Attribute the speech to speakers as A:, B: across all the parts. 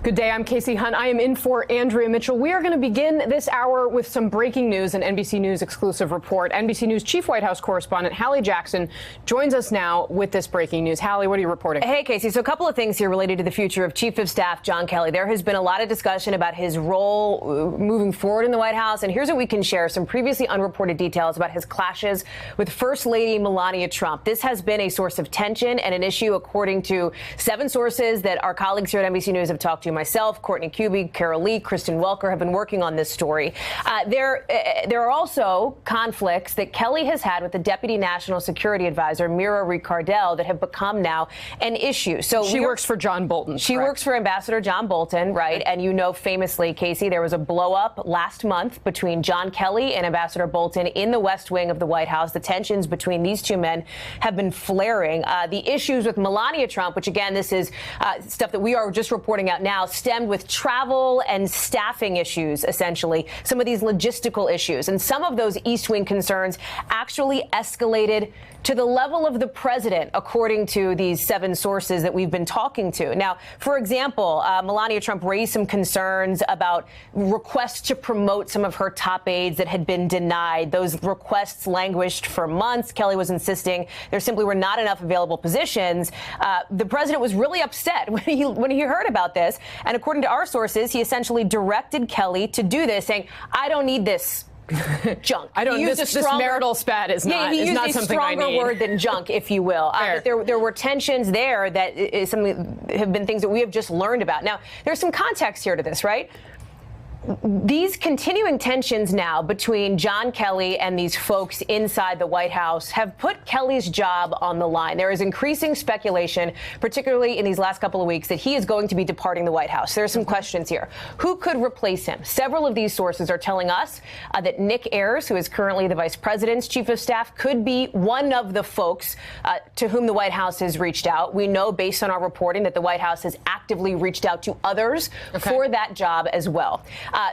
A: Good day, I'm Casey Hunt. I am in for Andrea Mitchell. We are going to begin this hour with some breaking news, an NBC News exclusive report. NBC News chief White House correspondent Hallie Jackson joins us now with this breaking news. Hallie, what are you reporting?
B: Hey, Casey. So a couple of things here related to the future of Chief of Staff John Kelly. There has been a lot of discussion about his role moving forward in the White House. And here's what we can share, some previously unreported details about his clashes with First Lady Melania Trump. This has been a source of tension and an issue, according to 7 sources that our colleagues here at NBC News have talked to. Myself, Courtney Kube, Carol Lee, Kristen Welker have been working on this story. There are also conflicts that Kelly has had with the Deputy National Security Advisor, Mira Ricardel, that have become now an issue. So
A: she works for John Bolton.
B: She works for Ambassador John Bolton, right? And you know, famously, Casey, there was a blow up last month between John Kelly and Ambassador Bolton in the West Wing of the White House. The tensions between these two men have been flaring. The issues with Melania Trump, which again, this is stuff that we are just reporting out now, stemmed with travel and staffing issues, essentially, some of these logistical issues. And some of those East Wing concerns actually escalated to the level of the president, according to these 7 sources that we've been talking to. Now, for example, Melania Trump raised some concerns about requests to promote some of her top aides that had been denied. Those requests languished for months. Kelly was insisting there simply were not enough available positions. The president was really upset when he heard about this. And according to our sources, he essentially directed Kelly to do this, saying, I don't need this junk.
A: I don't. This marital spat is not.
B: He
A: is
B: used
A: not
B: a
A: something
B: stronger
A: I need.
B: word than junk, if you will. But there were tensions there that is something have been things that we have just learned about. Now, there's some context here to this, right? These continuing tensions now between John Kelly and these folks inside the White House have put Kelly's job on the line. There is increasing speculation, particularly in these last couple of weeks, that he is going to be departing the White House. There are some questions here. Who could replace him? Several of these sources are telling us that Nick Ayers, who is currently the vice president's chief of staff, could be one of the folks to whom the White House has reached out. We know, based on our reporting, that the White House has actively reached out to others for that job as well.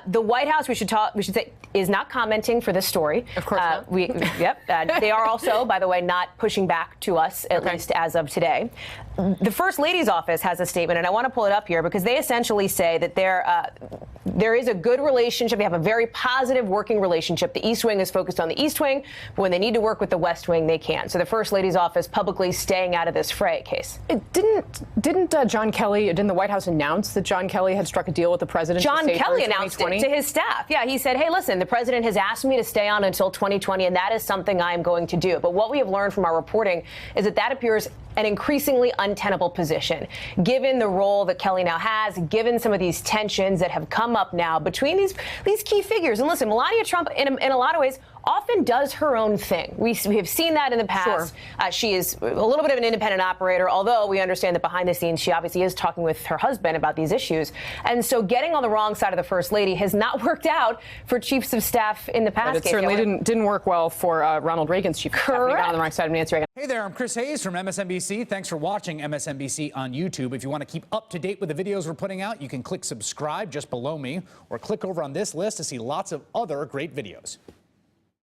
B: The White House, we should say, is not commenting for this story.
A: Of course not.
B: They are also, by the way, not pushing back to us, at least as of today. The First Lady's office has a statement, and I want to pull it up here because they essentially say that there is a good relationship. They have a very positive working relationship. The East Wing is focused on the East Wing, but when they need to work with the West Wing, they can. So the First Lady's office publicly staying out of this fray. Case.
A: Didn't John Kelly, didn't the White House announce that John Kelly had struck a deal with the president?
B: John Kelly announced it to his staff. Yeah, he said, hey, listen, the president has asked me to stay on until 2020, and that is something I am going to do. But what we have learned from our reporting is that appears an increasingly untenable position, given the role that Kelly now has, given some of these tensions that have come up now between these key figures. And listen, Melania Trump, in a lot of ways, often does her own thing. We have seen that in the past. Sure. She is a little bit of an independent operator, although we understand that behind the scenes, she obviously is talking with her husband about these issues. And so getting on the wrong side of the First Lady has not worked out for chiefs of staff in the past.
A: But it certainly didn't work well for Ronald Reagan's chief of staff. Correct. Got on the wrong side of Nancy Reagan.
C: Hey there, I'm Chris Hayes from MSNBC. Thanks for watching MSNBC on YouTube. If you want to keep up to date with the videos we're putting out, you can click subscribe just below me or click over on this list to see lots of other great videos.